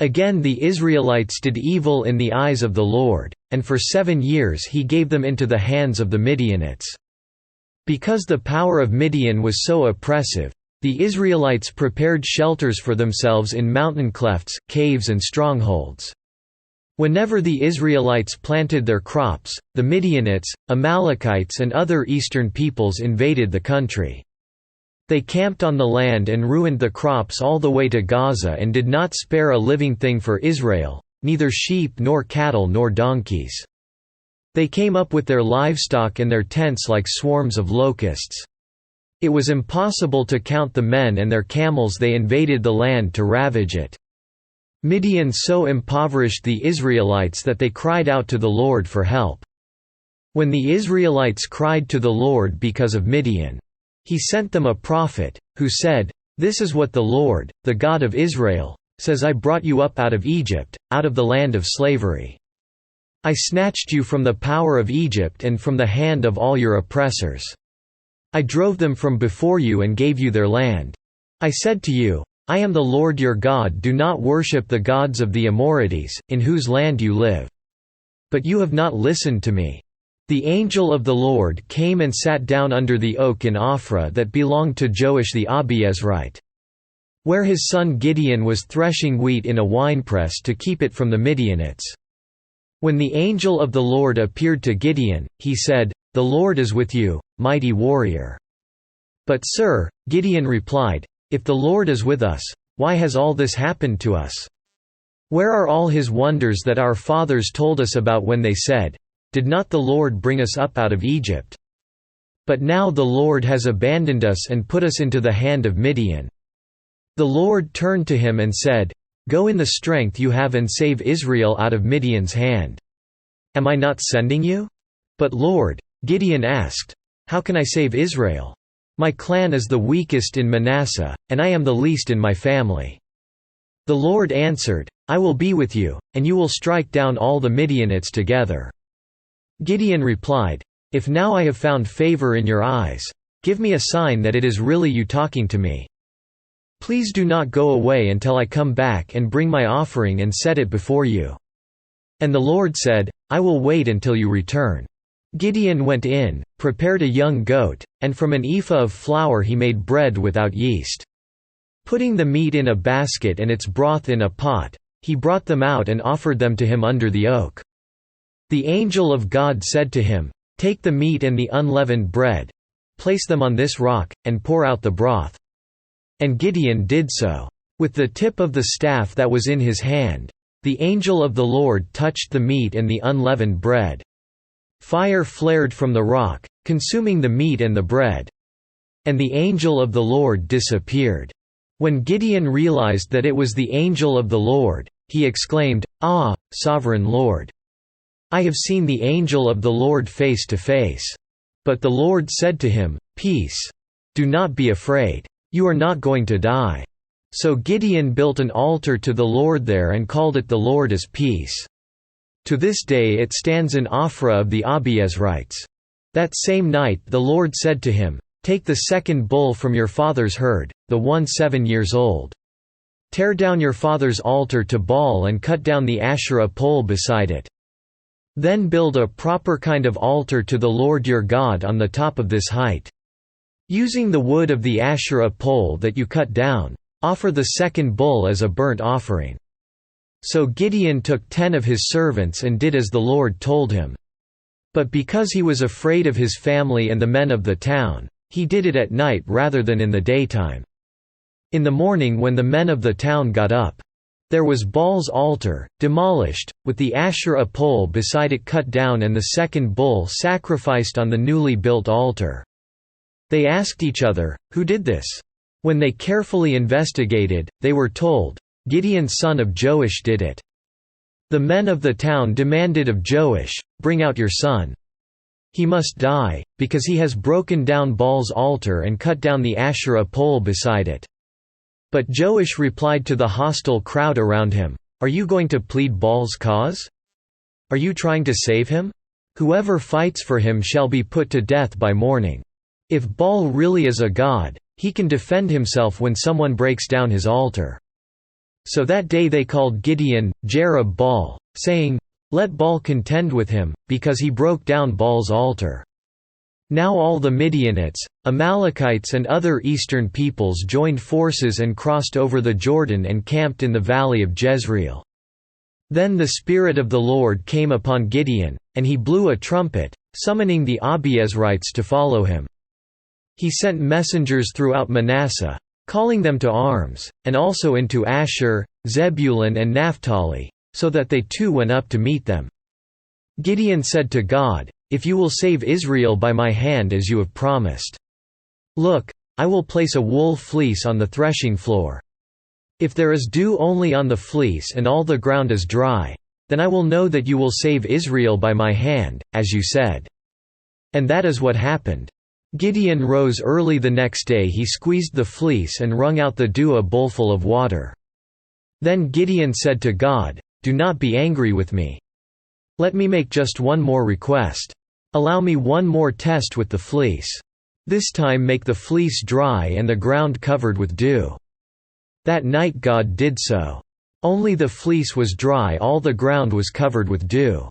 Again the Israelites did evil in the eyes of the Lord, and for 7 years he gave them into the hands of the Midianites. Because the power of Midian was so oppressive, the Israelites prepared shelters for themselves in mountain clefts, caves and strongholds. Whenever the Israelites planted their crops, the Midianites, Amalekites and other eastern peoples invaded the country. They camped on the land and ruined the crops all the way to Gaza and did not spare a living thing for Israel, neither sheep nor cattle nor donkeys. They came up with their livestock and their tents like swarms of locusts. It was impossible to count the men and their camels. They invaded the land to ravage it. Midian so impoverished the Israelites that they cried out to the Lord for help. When the Israelites cried to the Lord because of Midian, He sent them a prophet, who said, "This is what the Lord, the God of Israel, says: I brought you up out of Egypt, out of the land of slavery. I snatched you from the power of Egypt and from the hand of all your oppressors. I drove them from before you and gave you their land. I said to you, I am the Lord your God. Do not worship the gods of the Amorites, in whose land you live. But you have not listened to me." The angel of the Lord came and sat down under the oak in Ophrah that belonged to Joash the Abiezrite, where his son Gideon was threshing wheat in a winepress to keep it from the Midianites. When the angel of the Lord appeared to Gideon, he said, "The Lord is with you, mighty warrior." "But sir," Gideon replied, "if the Lord is with us, why has all this happened to us? Where are all his wonders that our fathers told us about when they said, 'Did not the Lord bring us up out of Egypt?' But now the Lord has abandoned us and put us into the hand of Midian." The Lord turned to him and said, "Go in the strength you have and save Israel out of Midian's hand. Am I not sending you?" "But Lord," Gideon asked, "how can I save Israel? My clan is the weakest in Manasseh, and I am the least in my family." The Lord answered, "I will be with you, and you will strike down all the Midianites together." Gideon replied, "If now I have found favor in your eyes, give me a sign that it is really you talking to me. Please do not go away until I come back and bring my offering and set it before you." And the Lord said, "I will wait until you return." Gideon went in, prepared a young goat, and from an ephah of flour he made bread without yeast. Putting the meat in a basket and its broth in a pot, he brought them out and offered them to him under the oak. The angel of God said to him, "Take the meat and the unleavened bread, place them on this rock, and pour out the broth." And Gideon did so. With the tip of the staff that was in his hand, the angel of the Lord touched the meat and the unleavened bread. Fire flared from the rock, consuming the meat and the bread. And the angel of the Lord disappeared. When Gideon realized that it was the angel of the Lord, he exclaimed, "Ah, sovereign Lord! I have seen the angel of the Lord face to face." But the Lord said to him, "Peace. Do not be afraid. You are not going to die." So Gideon built an altar to the Lord there and called it "The Lord is Peace." To this day it stands in Ophrah of the Abiezrites. That same night the Lord said to him, "Take the second bull from your father's herd, the one 7 years old. Tear down your father's altar to Baal and cut down the Asherah pole beside it. Then build a proper kind of altar to the Lord your God on the top of this height. Using the wood of the Asherah pole that you cut down, offer the second bull as a burnt offering." So Gideon took 10 of his servants and did as the Lord told him. But because he was afraid of his family and the men of the town, he did it at night rather than in the daytime. In the morning when the men of the town got up, there was Baal's altar, demolished, with the Asherah pole beside it cut down and the second bull sacrificed on the newly built altar. They asked each other, "Who did this?" When they carefully investigated, they were told, "Gideon son of Joash did it." The men of the town demanded of Joash, "Bring out your son. He must die, because he has broken down Baal's altar and cut down the Asherah pole beside it." But Joash replied to the hostile crowd around him, "Are you going to plead Baal's cause? Are you trying to save him? Whoever fights for him shall be put to death by morning. If Baal really is a god, he can defend himself when someone breaks down his altar." So that day they called Gideon, Jerub Baal, saying, "Let Baal contend with him, because he broke down Baal's altar." Now all the Midianites, Amalekites and other eastern peoples joined forces and crossed over the Jordan and camped in the valley of Jezreel. Then the Spirit of the Lord came upon Gideon, and he blew a trumpet, summoning the Abiezrites to follow him. He sent messengers throughout Manasseh, calling them to arms, and also into Asher, Zebulun and Naphtali, so that they too went up to meet them. Gideon said to God, "If you will save Israel by my hand as you have promised. Look, I will place a wool fleece on the threshing floor. If there is dew only on the fleece and all the ground is dry, then I will know that you will save Israel by my hand, as you said." And that is what happened. Gideon rose early the next day, he squeezed the fleece and wrung out the dew a bowlful of water. Then Gideon said to God, "Do not be angry with me. Let me make just one more request. Allow me one more test with the fleece. This time make the fleece dry and the ground covered with dew." That night God did so. Only the fleece was dry, all the ground was covered with dew.